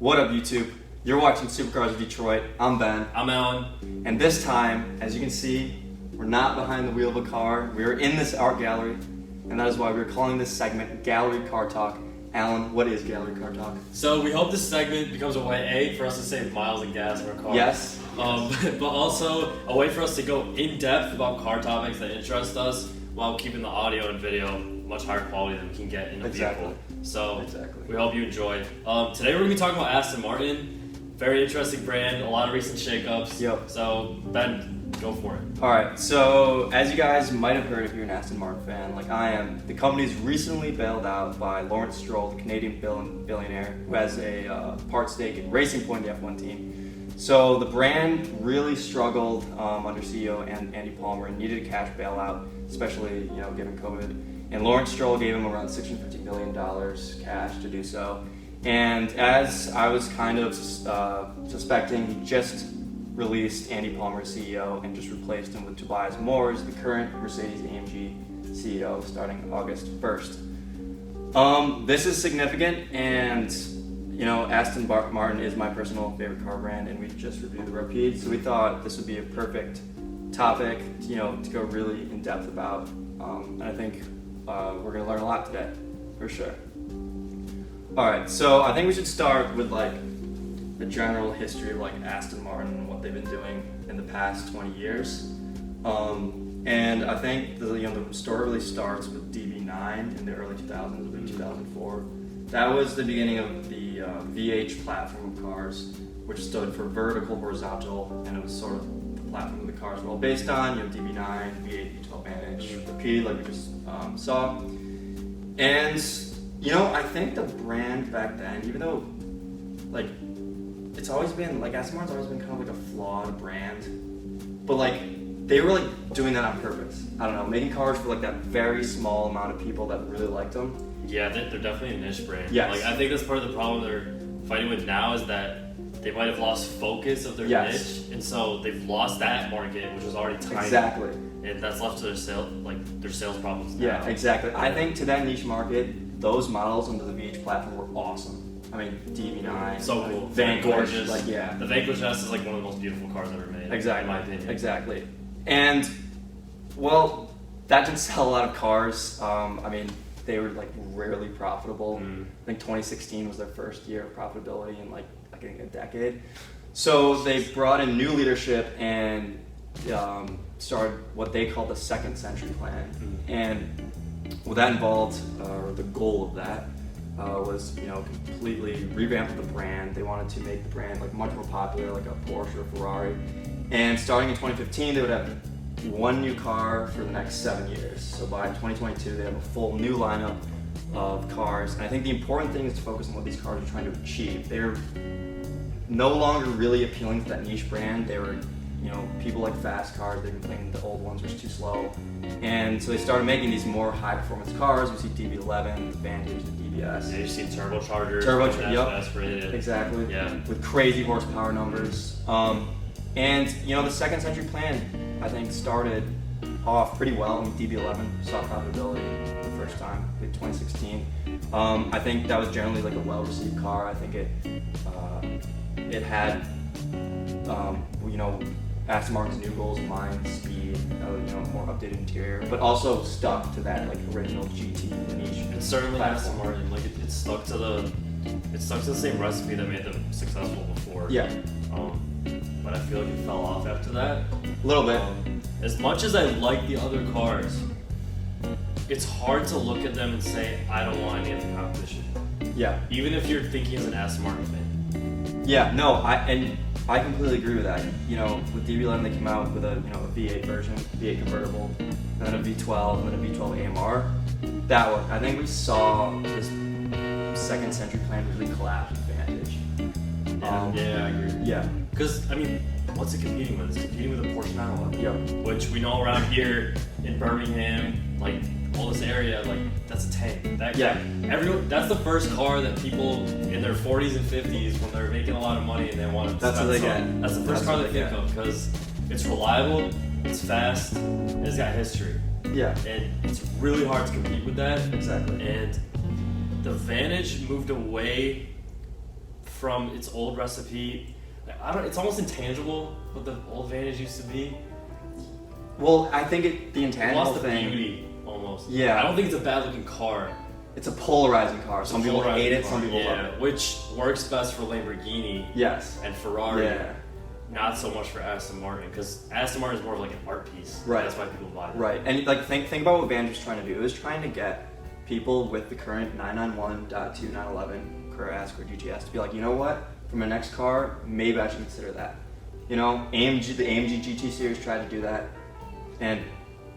What up, YouTube? You're watching Supercars of Detroit. I'm Ben. I'm Alan. And this time, as you can see, we're not behind the wheel of a car. We're in this art gallery, and that is why we're calling this segment Gallery Car Talk. Alan, what is Gallery Car Talk? So we hope this segment becomes a way, for us to save miles and gas in our car. Yes. But also a way for us to go in depth about car topics that interest us while keeping the audio and video much higher quality than we can get in a vehicle. So we hope you enjoy. Today we're going to be talking about Aston Martin. Very interesting brand, a lot of recent shakeups. Yep. So Ben, go for it. Alright, so as you guys might have heard if you're an Aston Martin fan, like I am, the company's recently bailed out by Lawrence Stroll, the Canadian billionaire, who has a part stake in Racing Point, the F1 team. So the brand really struggled under CEO Andy Palmer and needed a cash bailout, especially given COVID. And Lawrence Stroll gave him around $650 million cash to do so. And as I was kind of suspecting, he just released Andy Palmer as CEO and just replaced him with Tobias Moores, the current Mercedes-AMG CEO, starting August 1st. This is significant, and Aston Martin is my personal favorite car brand, and we just reviewed the Rapide, so we thought this would be a perfect topic, to go really in depth about. And I think we're gonna learn a lot today, for sure. All right, so I think we should start with the general history of Aston Martin and what they've been doing in the past 20 years. And I think the story really starts with DB9 in the early 2000s, like 2004. That was the beginning of the VH platform of cars, which stood for vertical, horizontal, and it was sort of the platform of the cars were all based on. V9, V8, V12 Vantage, Rapide, like we just saw. And I think the brand back then, even though it's always been Aston Martin's always been kind of a flawed brand, but they were doing that on purpose. I don't know, making cars for that very small amount of people that really liked them. Yeah, they're definitely a niche brand. Yes. I think that's part of the problem they're fighting with now is that they might have lost focus of their niche, and so they've lost that market, which was already tiny. Exactly. And that's left to their sales problems now. Yeah, exactly. I think to that niche market, those models under the VH platform were awesome. I mean, DB9, so cool, Vanquish, gorgeous. The Vanquish S is one of the most beautiful cars ever made. Exactly, in my opinion. Exactly. And that didn't sell a lot of cars. They were rarely profitable. I think 2016 was their first year of profitability in a decade. So they brought in new leadership and started what they call the second century plan. And what that involved, or the goal of that, was completely revamp the brand. They wanted to make the brand much more popular, like a Porsche or Ferrari. And starting in 2015, they would have one new car for the next 7 years. So by 2022, they have a full new lineup of cars. And I think the important thing is to focus on what these cars are trying to achieve. They're no longer really appealing to that niche brand. They were, people like fast cars. They complained the old ones were too slow. And so they started making these more high performance cars. We see DB11, the Vantage, the DBS. Yeah, you see turbochargers. Yep. Exactly. Yeah. With crazy horsepower numbers. And the second century plan, I think, started off pretty well. DB11 saw profitability the first time in 2016. I think that was generally a well-received car. I think it had Aston Martin's new goals in mind, speed, more updated interior, but also stuck to that original GT niche. And certainly Aston Martin, it stuck to the same recipe that made them successful before. Yeah. But I feel it fell off after that. A little bit. As much as I like the other cars, it's hard to look at them and say, I don't want any of the competition. Yeah. Even if you're thinking as an Aston Martin fan. Yeah, no, I completely agree with that. With DB11 they came out with a V8 version, V8 convertible, and then a V12, and then a V12 AMR. That one, I think we saw this second century plan really collapse with Vantage. Yeah, I agree. Yeah. Because, what's it competing with? It's competing with a Porsche 911. Yep. Which we know around here in Birmingham, all this area, that's a tank. That's the first car that people in their 40s and 50s, when they're making a lot of money and they want to That's what they get. That's the first car they think of, because it's reliable, it's fast, and it's got history. Yeah. And it's really hard to compete with that. Exactly. And the Vantage moved away from its old recipe. It's almost intangible what the old Vantage used to be. Well, I think the intangible lost the thing. beauty almost. Yeah. I don't think it's a bad looking car. It's a polarizing car. Some people hate it, some people love it. Which works best for Lamborghini. Yes. And Ferrari. Yeah. Not so much for Aston Martin, because Aston Martin is more of like an art piece. Right. That's why people buy it. Right. And like think about what Vantage was trying to do. It was trying to get people with the current 991.2 911 Carrera S or GTS to be like, you know what? For my next car, maybe I should consider that. You know, the AMG GT series tried to do that, and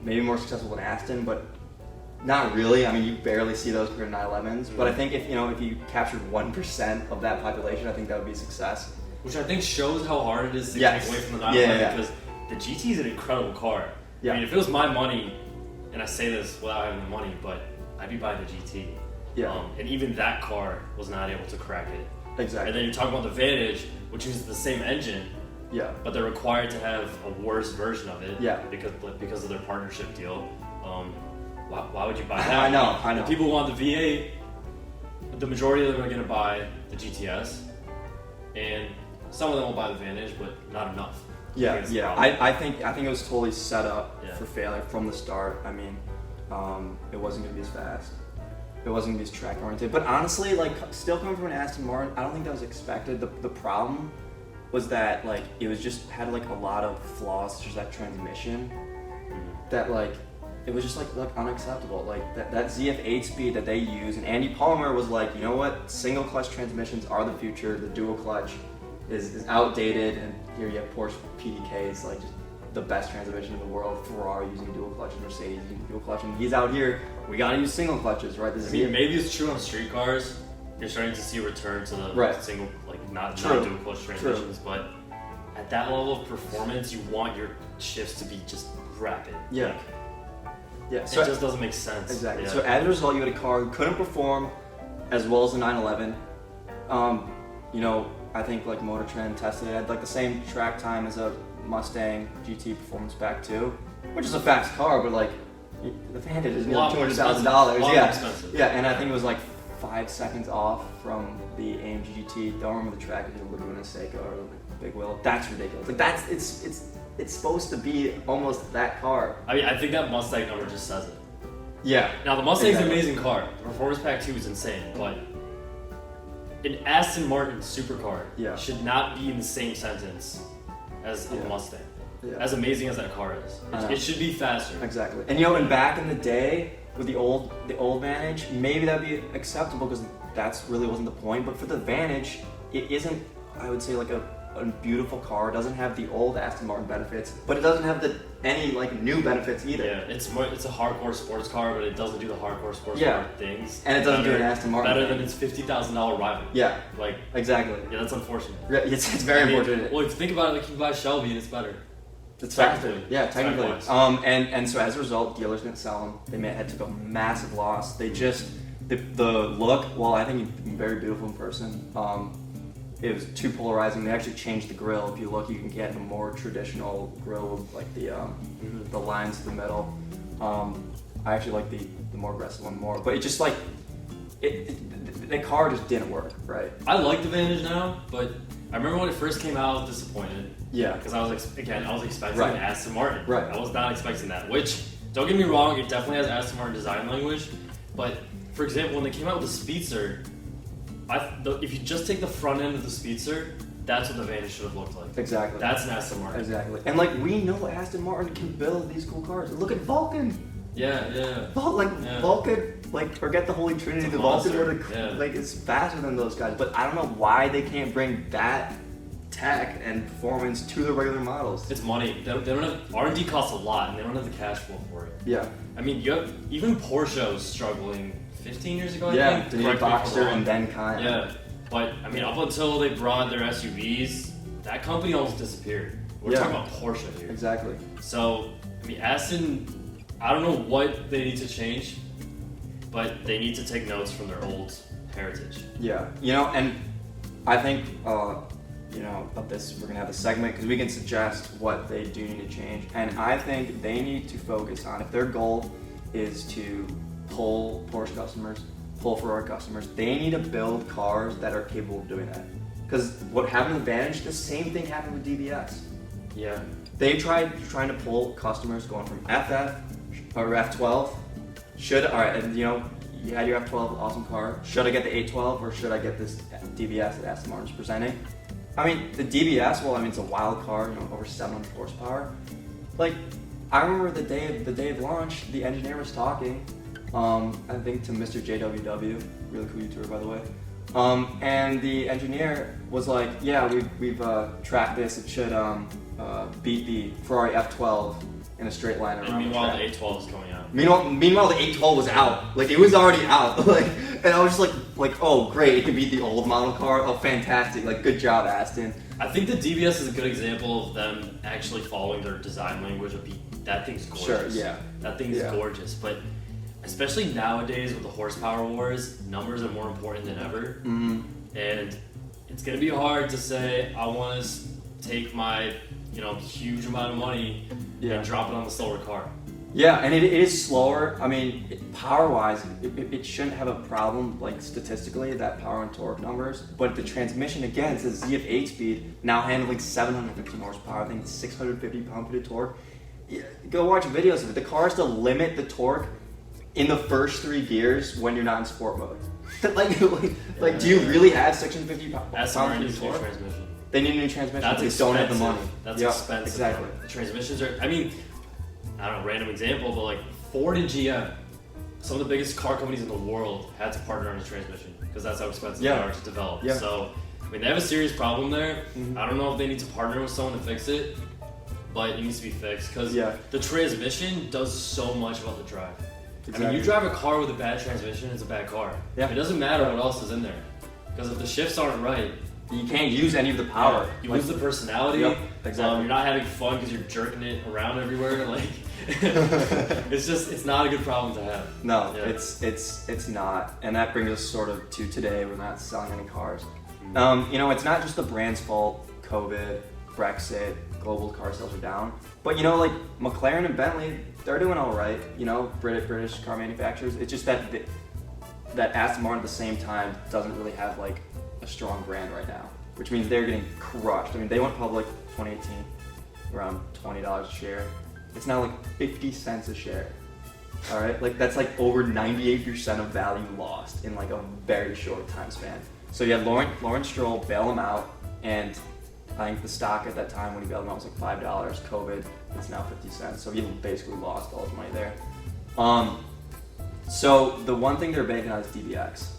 maybe more successful than Aston, but not really. I mean, you barely see those current 911s. But I think if you captured 1% of that population, I think that would be a success. Which I think shows how hard it is to Yes. take away from the 911 Yeah. because the GT is an incredible car. Yeah. I mean, if it was my money, and I say this without having the money, but I'd be buying the GT. Yeah. And even that car was not able to crack it. Exactly. And then you talk about the Vantage, which uses the same engine, Yeah. but they're required to have a worse version of it. Yeah. Because of their partnership deal. Why would you buy that? I know. The people who want the V8, the majority of them are going to buy the GTS, and some of them will buy the Vantage, but not enough. Yeah, yeah. I think it was totally set up Yeah. for failure from the start. I mean, it wasn't going to be as fast. It wasn't going to be as track oriented. But honestly, like still coming from an Aston Martin, I don't think that was expected. The problem was that like it was just had like a lot of flaws, such as that transmission, that like it was just like unacceptable. Like that ZF8 speed that they use, and Andy Palmer was like, you know what, single clutch transmissions are the future. The dual clutch is outdated, and here you have Porsche PDKs, like just the best transmission in the world. Ferrari using dual clutch, and Mercedes using dual clutch, and he's out here. We gotta use single clutches, right? I mean, maybe it's true on street cars. You're starting to see a return to the single, like not dual clutch transmissions, but at that level of performance, you want your shifts to be just rapid. Yeah. Like, yeah. So it just doesn't make sense. Exactly. Yeah. So as a result, you had a car who couldn't perform as well as the 911. You know, I think like Motor Trend tested it at like the same track time as a Mustang GT Performance Pack 2, which is a fast car, but like the Vantage is nearly $200,000. Yeah. Expensive. Yeah, and I think it was like 5 seconds off from the AMG GT. Don't remember the track, it's in Laguna Seca or Big Wheel. That's ridiculous. Like that's it's supposed to be almost that car. I mean, I think that Mustang number just says it. Yeah. Now the Mustang's an amazing car. The Performance Pack 2 is insane, but an Aston Martin supercar should not be in the same sentence as a Mustang. Yeah. As amazing as that car is, it should be faster. Exactly. And you know, and back in the day with the old Vantage, maybe that'd be acceptable because that's really wasn't the point. But for the Vantage, it isn't. I would say like a beautiful car. It doesn't have the old Aston Martin benefits, but it doesn't have any like new benefits either. Yeah, it's a hardcore sports car, but it doesn't do the hardcore sports car things. And it doesn't do an Aston Martin better thing. than its $50,000 rival. Yeah, like exactly. Yeah, that's unfortunate. Yeah, it's very unfortunate. Well, if you think about it, like you can buy Shelby and it's better. It's faster. Yeah, technically. And so as a result, dealers didn't sell them. They took a massive loss. They just the look. Well, I think it's very beautiful in person. It was too polarizing. They actually changed the grille. If you look, you can get a more traditional grille with like the lines in the middle. I actually like the more aggressive one more. But it just like the car just didn't work, right? I like the Vantage now, but I remember when it first came out, I was disappointed. Yeah. Because I was expecting an Aston Martin. Right. I was not expecting that. Which, don't get me wrong, it definitely has Aston Martin design language. But for example, when they came out with the Speedster, if you just take the front end of the Speedster, that's what the Vantage should have looked like. Exactly. That's an Aston Martin. Exactly. And like we know Aston Martin can build these cool cars. Look at Vulcan. Yeah. Vulcan, like forget the Holy Trinity. The Vulcan like it's faster than those guys. But I don't know why they can't bring that tech and performance to the regular models. It's money. They don't have R&D costs a lot, and they don't have the cash flow for it. Yeah. I mean, you have even Porsche was struggling 15 years ago. I think. The new Boxster and then Cayenne. Yeah, but I mean, up until they brought their SUVs, that company almost disappeared. We're talking about Porsche here. Exactly. So, I mean, Aston, I don't know what they need to change, but they need to take notes from their old heritage. Yeah, you know, and I think, you know, of this, we're gonna have a segment because we can suggest what they do need to change. And I think they need to focus on, if their goal is to pull Porsche customers, pull Ferrari customers, they need to build cars that are capable of doing that. Because what happened with Vantage, the same thing happened with DBS. Yeah. They trying to pull customers going from FF or F12. Alright, and you had your F12 awesome car. Should I get the 812 or should I get this DBS that Aston Martin's presenting? I mean, the DBS, it's a wild car, over 700 horsepower. Like, I remember the day of launch, the engineer was talking, I think to Mr. JWW, really cool YouTuber by the way. And the engineer was like, yeah, we've tracked this. It should beat the Ferrari F12 in a straight line around. And meanwhile, the the 812 is coming out. Meanwhile, the 812 was out. Like, it was already out. And I was just like, oh, great, it can beat the old model car. Oh, fantastic. Like, good job, Aston. I think the DBS is a good example of them actually following their design language. That thing's gorgeous. Sure, yeah. That thing's gorgeous. But especially nowadays with the horsepower wars, numbers are more important than ever. Mm-hmm. And it's going to be hard to say, I want to take my huge amount of money and drop it on the slower car. Yeah, and it is slower. I mean, power-wise, it shouldn't have a problem, like statistically, that power and torque numbers. But the transmission, again, it's a Z of 8-speed, now handling 750 horsepower, I think 650 pound-feet of torque. Yeah, go watch videos of it. The car has to limit the torque in the first 3 gears when you're not in sport mode. like, do you really have 650 pound-feet That's a new torque? transmission. They need a new transmission. That's they don't have the money. That's expensive. Exactly. The transmissions are, I don't know, random example, but like Ford and GM, some of the biggest car companies in the world had to partner on a transmission because that's how expensive they are to develop. Yeah. So, they have a serious problem there. Mm-hmm. I don't know if they need to partner with someone to fix it, but it needs to be fixed because the transmission does so much about the drive. Exactly. You drive a car with a bad transmission, it's a bad car. Yeah. It doesn't matter what else is in there because if the shifts aren't right, you can't use any of the power. You lose the personality. Yep, exactly. You're not having fun because you're jerking it around everywhere. Like, it's not a good problem to have. No, it's not, and that brings us sort of to today. We're not selling any cars. Mm-hmm. It's not just the brand's fault. COVID, Brexit, global car sales are down. But like McLaren and Bentley, they're doing all right. British car manufacturers. It's just that Aston Martin at the same time doesn't really have like a strong brand right now, which means they're getting crushed. They went public 2018, around $20 a share. It's now like 50 cents a share. All right, like that's like over 98% of value lost in like a very short time span. So you had Lawrence Stroll bail him out, and I think the stock at that time when he bailed him out was like $5. COVID, it's now 50 cents. So he basically lost all his money there. So the one thing they're banking on is DBX.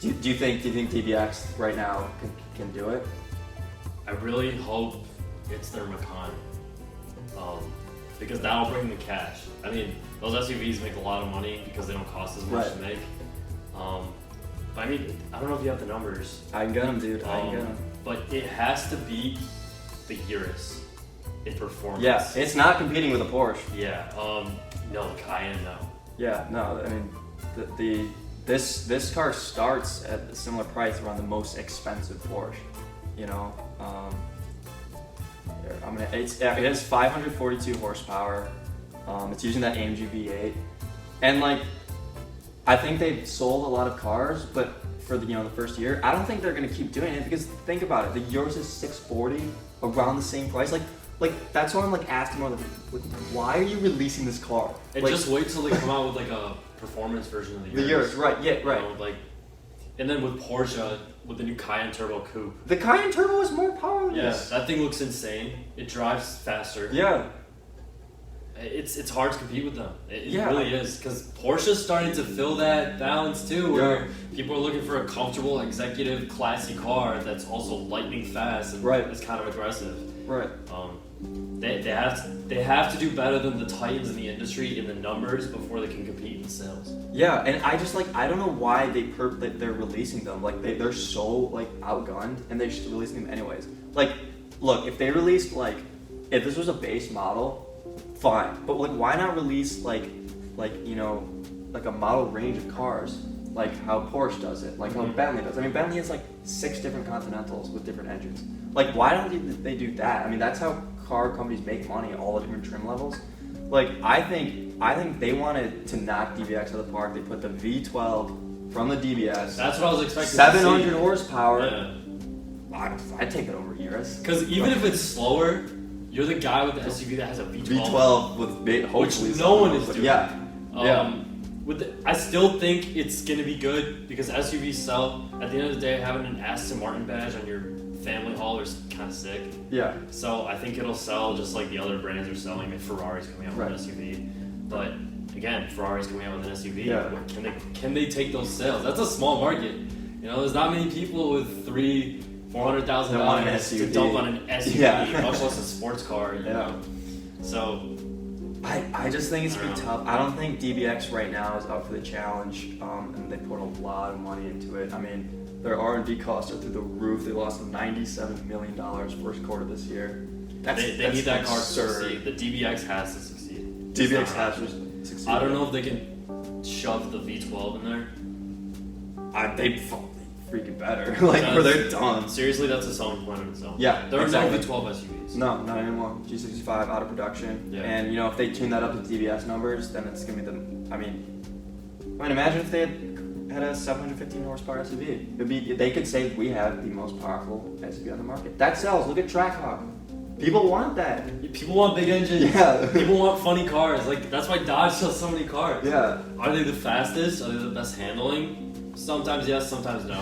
Do you think DBX right now can do it? I really hope it's their Macan, because that'll bring the cash. Those SUVs make a lot of money because they don't cost as much to make. But I don't know if you have the numbers. I can get them, dude. I can get them. But it has to beat the Urus in performance. Yeah, it's not competing with a Porsche. Yeah. No, the Cayenne, no. Yeah, no. This car starts at a similar price around the most expensive Porsche. It has 542 horsepower. It's using that AMG V8, and I think they've sold a lot of cars, but for the first year, I don't think they're gonna keep doing it because think about it, the Urus is 640, around the same price. That's why I'm asking more why are you releasing this car? And just wait till they come out with a performance version of the Urus. The Urus, right? Yeah, right. And then with Porsche, with the new Cayenne Turbo Coupe. The Cayenne Turbo has more power than this. Yeah, that thing looks insane. It drives faster. Yeah. It's hard to compete with them. It really is, because Porsche's starting to fill that balance too, where people are looking for a comfortable, executive, classy car that's also lightning fast and is kind of aggressive. Right. They have to do better than the titans in the industry in the numbers before they can compete in sales. Yeah, and I just I don't know why they're releasing them. They're so outgunned, and they're just releasing them anyways. Look, if they released if this was a base model, fine. But why not release a model range of cars like how Porsche does it, how Bentley does. Bentley has 6 different Continentals with different engines. Why don't they do that? That's how car companies make money, all the different trim levels. I think they wanted to knock DBX out of the park. They put the V12 from the DBS. That's what I was expecting. 700 horsepower. Yeah. I'd take it over Urus. Because even if it's slower, you're the guy with the SUV that has a V12. V12 with hopefully which no one is doing. Yeah. I still think it's gonna be good because SUVs sell. At the end of the day, having an Aston Martin badge on your family hauler is kind of sick. Yeah. So I think it'll sell just like the other brands are selling. If Ferrari's coming out with an SUV, but again, Ferrari's coming out with an SUV. Yeah. Can they take those sales? That's a small market. You know, there's not many people with $400,000 to dump on an SUV, much less a sports car. You know? So I just think it's gonna be tough. I don't think DBX right now is up for the challenge, and they put a lot of money into it. I mean, their R&D costs are through the roof. They lost $97 million first quarter this year. They need that car to succeed. The DBX has to succeed. DBX has to succeed. I don't know if they can shove the V12 in there. They freaking better. Or they're done. Seriously, that's a selling point on its own. Yeah, there are exactly. no V12 SUVs. No, not anymore. G65 out of production. Yeah. And if they tune that up to DBS numbers, then it's gonna be I mean, imagine if they had a 715 horsepower SUV. They could say we have the most powerful SUV on the market. That sells. Look at Trackhawk. People want that. People want big engines. Yeah. People want funny cars. That's why Dodge sells so many cars. Yeah. Are they the fastest? Are they the best handling? Sometimes yes, sometimes no.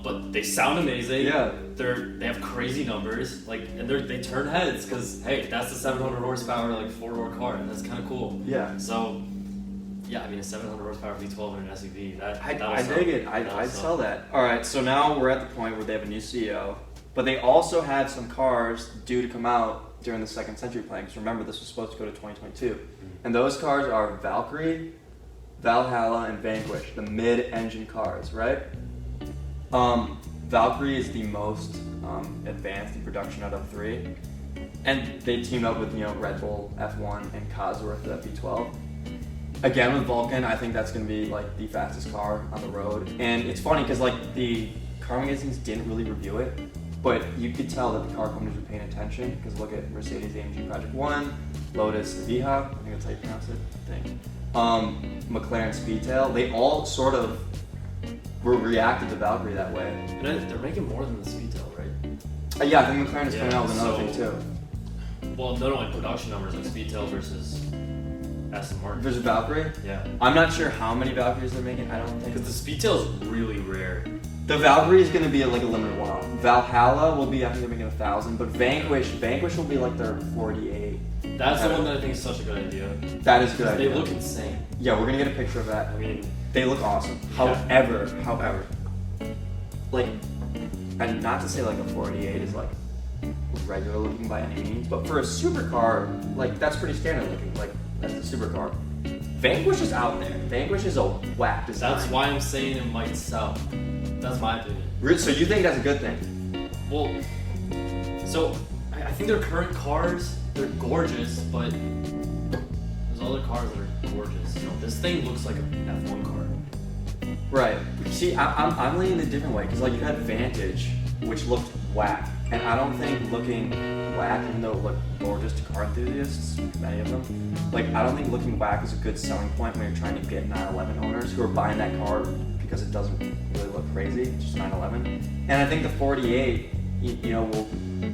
But they sound amazing. Yeah. They have crazy numbers. And they turn heads because hey, that's the 700 horsepower 4-door car. And that's kind of cool. Yeah. So. Yeah, I mean a 700 horsepower V12 in an SUV. I dig it. I'd sell that. All right, so now we're at the point where they have a new CEO, but they also had some cars due to come out during the second century plan. Because remember, this was supposed to go to 2022, and those cars are Valkyrie, Valhalla, and Vanquish, the mid-engine cars, right? Valkyrie is the most advanced in production out of 3, and they teamed up with Red Bull F1 and Cosworth the V12. Again, with Vulcan, I think that's going to be the fastest car on the road. And it's funny because the car magazines didn't really review it, but you could tell that the car companies were paying attention because look at Mercedes-AMG Project 1, Lotus Vija, I think that's how you pronounce it, I think. McLaren Speedtail, they all sort of reacted to Valkyrie that way. And they're making more than the Speedtail, right? Yeah, I think McLaren is coming out with another thing too. Well, no, production numbers Speedtail versus Aston Martin. Versus Valkyrie? Yeah. I'm not sure how many Valkyries they're making, I don't think. Because the Speedtail is really rare. The Valkyrie is going to be a limited one-off. Valhalla will be, I think they're making 1,000, but Vanquish will be their 48. That's the one that I think is such a good idea. That is a good idea. They look insane. Yeah, we're going to get a picture of that. I mean, they look awesome. Yeah. However, and not to say a 48 is regular looking by any means, but for a supercar, that's pretty standard looking. That's a supercar. Vanquish is out there. Vanquish is a whack design. That's why I'm saying it might sell. That's my opinion. So you think that's a good thing? Well, so I think their current cars, they're gorgeous, but there's other cars that are gorgeous. This thing looks like an F1 car. Right. See, I'm leaning a different way because you had Vantage, which looked whack, and I don't think looking whack, even though it looked gorgeous to car enthusiasts, many of them, I don't think looking whack is a good selling point when you're trying to get 911 owners who are buying that car because it doesn't really look crazy. It's just 911, and I think the 48,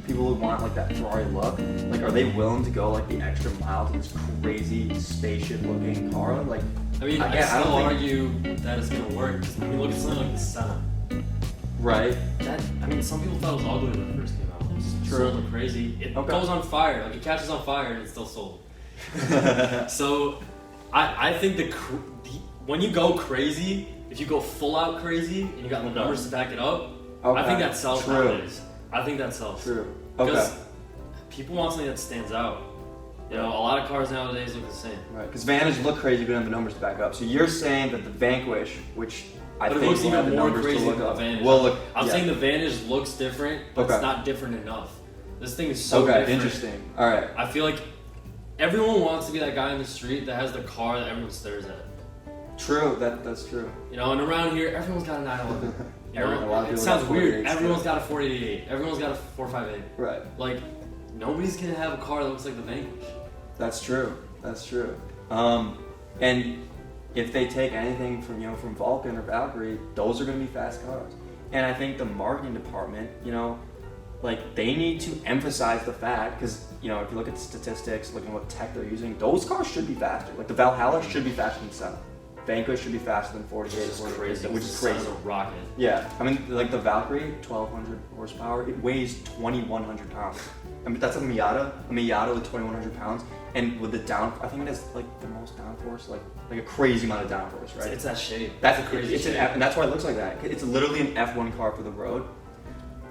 people who want that Ferrari look, are they willing to go the extra mile to this crazy spaceship looking car? I mean, I still argue that it's gonna work. I mean, look at something like the Senna. Right. Some people thought it was ugly when it first came out. It's True. sold crazy. It goes on fire. It catches on fire and it's still sold. So, I think when you go crazy, if you go full out crazy and you got the numbers to back it up, I think that sells nowadays. I think that sells. True. Because people want something that stands out. A lot of cars nowadays look the same. Right. Because Vantage look crazy, but don't have the numbers to back up. So you're saying that the Vanquish, which I think it looks will have even the more numbers crazy to look than the up. Vantage. I'm saying the Vantage looks different, but it's not different enough. This thing is so different. Interesting. All right. I feel like everyone wants to be that guy in the street that has the car that everyone stares at. True. That's true. And around here, everyone's got a 911. A lot of it people sounds got weird. 488s Everyone's got a 488. Everyone's got a 458. Right. Nobody's gonna have a car that looks like the Vanquish. That's true. And if they take anything from Vulcan or Valkyrie, those are going to be fast cars. And I think the marketing department, like they need to emphasize the fact, because if you look at statistics, looking at what tech they're using, those cars should be faster. Like the Valhalla should be faster than 7. Vanquish should be faster than 48, which is crazy. A rocket. Yeah, I mean, like the Valkyrie, 1,200 horsepower, it weighs 2,100 pounds. I mean, that's a Miata with 2,100 pounds, and with the I think it has like the most downforce, like a crazy amount of downforce, right? It's that shape. That's a crazy shape. And that's why it looks like that. It's literally an F1 car for the road.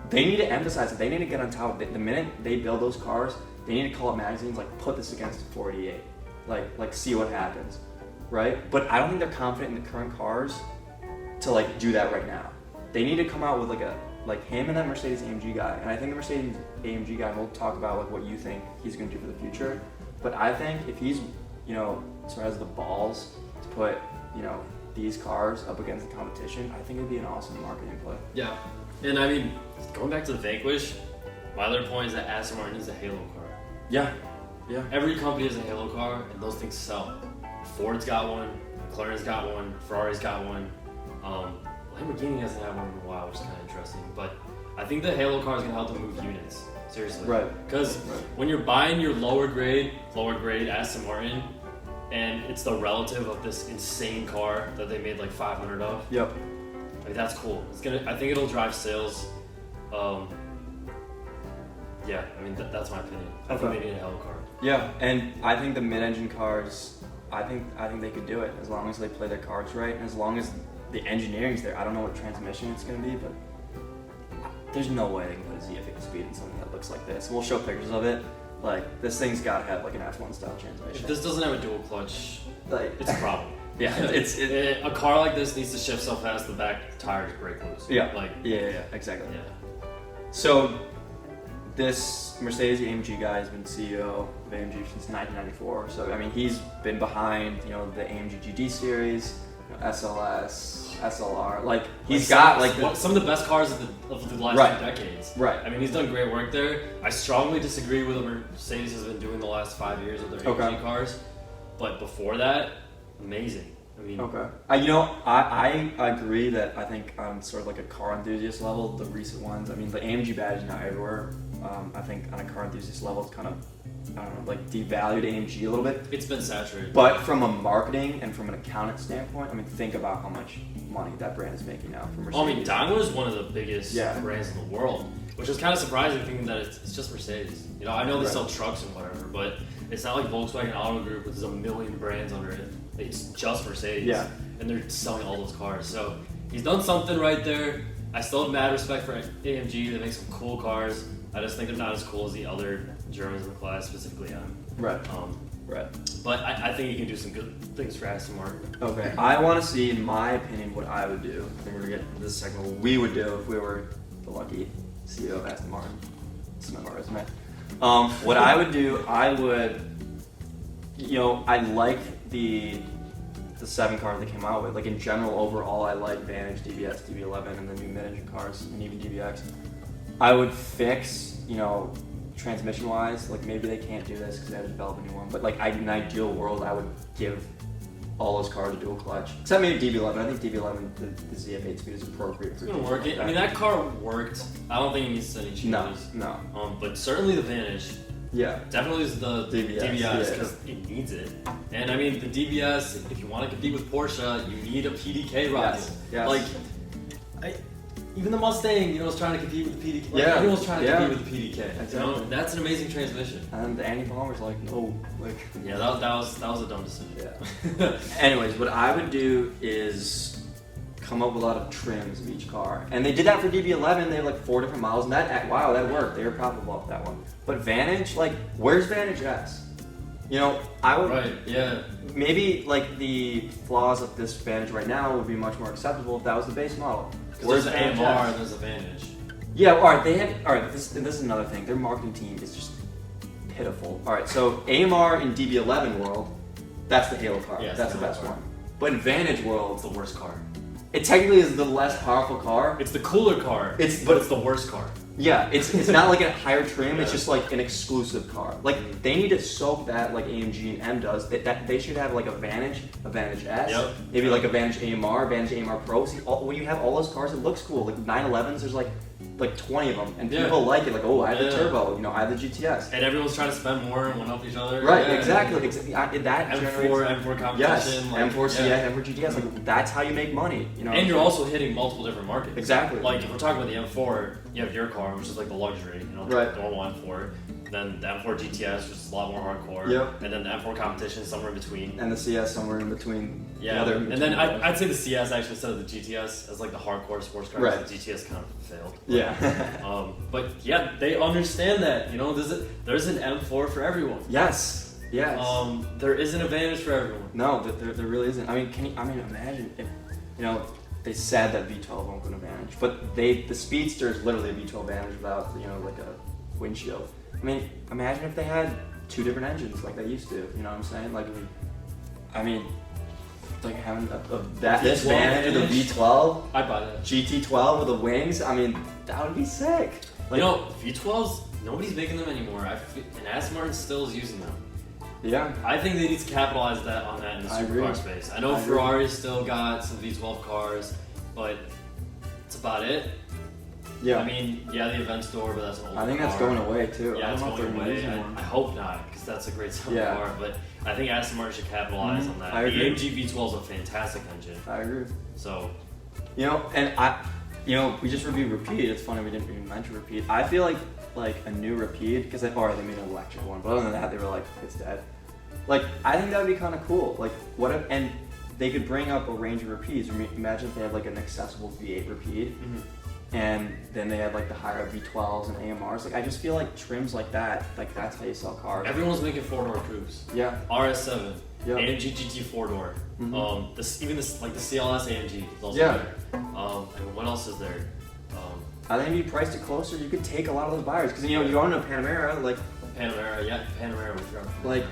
They need to emphasize it. They need to get on top of it. The minute they build those cars, they need to call up magazines, like put this against the 48, like see what happens, right? But I don't think they're confident in the current cars to like do that right now. They need to come out with like him and that Mercedes AMG guy. And I think the Mercedes AMG guy, we'll talk about like what you think he's going to do for the future. But I think if he's, sort of has the balls to put, these cars up against the competition, I think it'd be an awesome marketing play. Yeah. And I mean, going back to the Vanquish, my other point is that Aston Martin is a halo car. Yeah. Every company has a halo car, and those things sell. Ford's got one, McLaren's got one, Ferrari's got one. Lamborghini hasn't had one in a while, which is kind of interesting. But I think the halo car is going to help them move units. Seriously. Right. Because when you're buying your lower grade Aston Martin, and it's the relative of this insane car that they made like 500 of. Yep. I mean, that's cool. I think it'll drive sales. Yeah, I mean that's my opinion. I think they need a hell car. Yeah, and I think the mid-engine cars, I think they could do it as long as they play their cards right, and as long as the engineering's there. I don't know what transmission it's going to be, but there's no way they can put a ZF8 speed in something that looks like this. We'll show pictures of it. Like this thing's got to have like an F1 style transmission. If this doesn't have a dual clutch, it's a problem. Yeah, a car like this needs to shift so fast the back tires break loose. Yeah, exactly. Yeah. So this Mercedes AMG guy has been CEO of AMG since 1994. So I mean, he's been behind the AMG GT series, SLS, SLR. Like he's got like some of the best cars of the last 2 decades. Right. I mean, he's done great work there. I strongly disagree with what Mercedes has been doing the last 5 years with their AMG cars, but before that, amazing. I mean, I agree that I think on sort of like a car enthusiast level, the recent ones. I mean, the AMG badge is now everywhere. I think on a car enthusiast level, it's kind of like devalued AMG a little bit. It's been saturated. But from a marketing and from an accountant standpoint, I mean, think about how much money that brand is making now from Mercedes. I mean, Daimler is one of the biggest brands in the world, which is kind of surprising thinking that it's just Mercedes. I know they sell trucks and whatever, but it's not like Volkswagen Auto Group, which is a million brands under it. It's just Mercedes. Yeah. And they're selling all those cars. So he's done something right there. I still have mad respect for AMG. They make some cool cars. I just think they're not as cool as the other Germans in the class, specifically M. Right. But I think he can do some good things for Aston Martin. Okay. I want to see, in my opinion, what I would do. I think we're going to get into this segment. What we would do if we were the lucky CEO of Aston Martin. This is my resume. What I would do, I would, I like the 7 cars they came out with. Like in general, overall, I like Vantage, DBS, DB11, and the new mid-engine cars, and even DBX. I would fix, transmission-wise, like maybe they can't do this because they have to develop a new one, but like in an ideal world, I would give all those cars a dual clutch. Except maybe DB11. I think DB11, the ZF8 speed is appropriate for. It's gonna work. I mean, that car worked. I don't think it needs any changes. No. But certainly the Vantage. Yeah. Definitely is the DBS because it needs it. And I mean, the DBS, if you want to compete with Porsche, you need a PDK ride. Yes. Like, even the Mustang, was trying to compete with the PDK. Like, everyone's trying to compete with the PDK. Exactly. That's an amazing transmission. And Andy Palmer's like, no. Yeah, that was a dumb decision. Yeah. Anyways, what I would do is come up with a lot of trims of each car. And they did that for DB11. They had like 4 different models. And that worked. They were profitable off that one. But Vantage, where's Vantage S? I would... Right, yeah. Maybe, the flaws of this Vantage right now would be much more acceptable if that was the base model. There's an AMR and there's a Vantage. Yeah, alright, this is another thing. Their marketing team is just pitiful. Alright, so AMR in DB11 world, that's the Halo car. Yeah, that's the best one. But in Vantage world, it's the worst car. it technically is the less powerful car. It's the cooler car. But it's the worst car. Yeah, it's not like a higher trim. It's just like an exclusive car. Like they need to soak that like AMG and M does. That they should have like a Vantage S, maybe like a Vantage AMR Pro. See, when you have all those cars, it looks cool. Like 911s, there's like 20 of them, and people like it. Like, oh, I have the turbo, I have the GTS. And everyone's trying to spend more and one up each other. Right, exactly. That M4 competition. Yes, M4 CS, M4 GTS. Like that's how you make money. And you're also hitting multiple different markets. Exactly. Like if we're talking about the M4, you have your car, which is like the luxury, the normal M4. Then the M4 GTS, which is a lot more hardcore. Yep. And then the M4 competition somewhere in between. And the CS somewhere in between. Yeah. And then I'd say the CS actually instead of the GTS as like the hardcore sports car. Right. The GTS kind of failed. Yeah. But yeah, they understand that. There's an M4 for everyone. Yes. Yes. There isn't a Vantage for everyone. No, there really isn't. I mean, imagine if they said that V12 won't go to Vantage, but the Speedster is literally a V12 Vantage without like a windshield. I mean, imagine if they had two different engines like they used to. You know what I'm saying? Like, I mean, like having this Vantage with a V12. I'd buy that. GT12 with the wings. I mean, that would be sick. Like, V12s, nobody's making them anymore. And Aston Martin still is using them. Yeah. I think they need to capitalize on that in the supercar space. I know Ferrari's still got some V12 cars, but that's about it. Yeah. I mean, the event store, but that's an old car. I think that's going away too. Yeah, it's going away. I hope not, because that's a great selling car. But I think Aston Martin should capitalize on that. The AMG V12 is a fantastic engine. I agree. So, and we just reviewed Rapide. It's funny we didn't even mention Rapide. I feel like a new Rapide, because they made an electric one, but other than that, they were like, it's dead. Like, I think that would be kind of cool. Like, what if, and they could bring up a range of Rapides. Imagine if they had like an accessible V8 Rapide. Mm-hmm. And then they had like the higher V12s and AMRs. Like I just feel like trims like that, like that's how you sell cars. Everyone's making 4-door coupes. Yeah. RS7. Yeah. AMG GT 4-door. Mm-hmm. The CLS AMG is also there. And what else is there? I think if you priced it closer, you could take a lot of those buyers because you own a Panamera, like Panamera we drove. Like,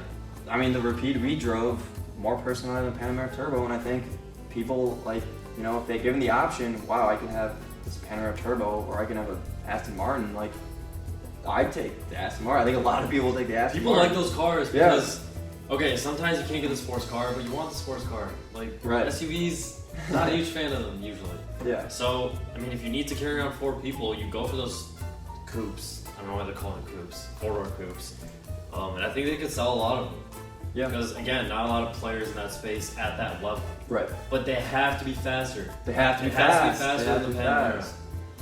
I mean, the Rapide we drove more personalized than Panamera Turbo, and I think people like if they give them the option, wow, I can have this Panamera Turbo, or I can have an Aston Martin. Like, I'd take the Aston Martin. I think a lot of people will take the Aston Martin. People like those cars because, okay, sometimes you can't get the sports car, but you want the sports car. Like, SUVs, not a huge fan of them usually. Yeah. So, I mean, if you need to carry around 4 people, you go for those coupes. I don't know why they're calling coupes, 4-door coupes. And I think they could sell a lot of them. Yeah. Because, again, not a lot of players in that space at that level. Right. But they have to be faster. They have to be faster than the Panamera.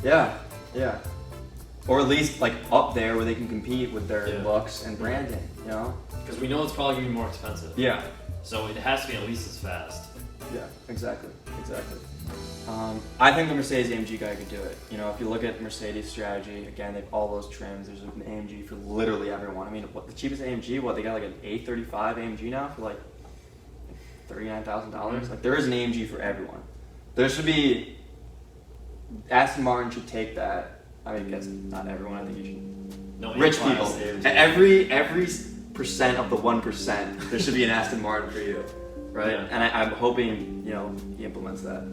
Yeah, yeah. Or at least, like, up there where they can compete with their looks and branding, Because we know it's probably going to be more expensive. Yeah. So it has to be at least as fast. Yeah, exactly. I think the Mercedes AMG guy could do it. If you look at Mercedes' strategy, again, they have all those trims. There's an AMG for literally everyone. I mean, the cheapest AMG, they got like an A35 AMG now for like $39,000. Mm-hmm. Like, there is an AMG for everyone. There should be, Aston Martin should take that. I mean, I guess not everyone. I think you should. No, rich people. Every percent of the 1%, there should be an Aston Martin for you. Right, yeah. And I'm hoping he implements that.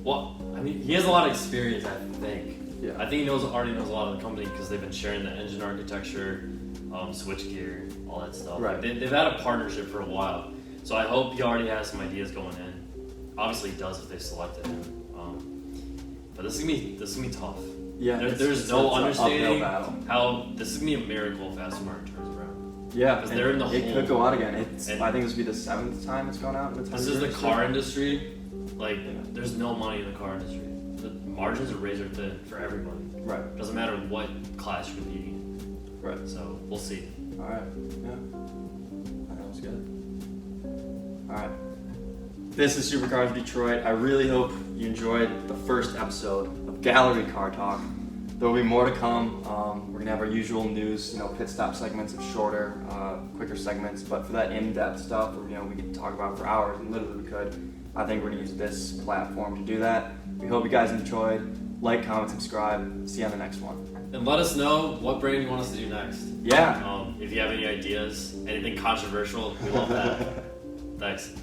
Well, I mean, he has a lot of experience, I think. Yeah. I think he already knows a lot of the company because they've been sharing the engine architecture, switchgear, all that stuff. Right. They've had a partnership for a while, so I hope he already has some ideas going in. Obviously, he does if they selected him. But this is gonna be tough. Yeah. There's no understanding how this is gonna be a miracle if Aston Martin turns around. Yeah, because they're in the it could go out again. I think this would be the 7th time it's gone out. This is the car industry. Like, there's no money in the car industry. The margins are razor thin for everybody. Right. Doesn't matter what class you're competing in. Right. So we'll see. All right. Yeah. That was good. All right. This is Supercars Detroit. I really hope you enjoyed the first episode of Gallery Car Talk. There will be more to come. We're gonna have our usual news, pit stop segments of shorter, quicker segments. But for that in-depth stuff, where we could talk about for hours, and literally we could, I think we're gonna use this platform to do that. We hope you guys enjoyed. Like, comment, subscribe. See you on the next one. And let us know what brand you want us to do next. Yeah. If you have any ideas, anything controversial, we love that. Thanks.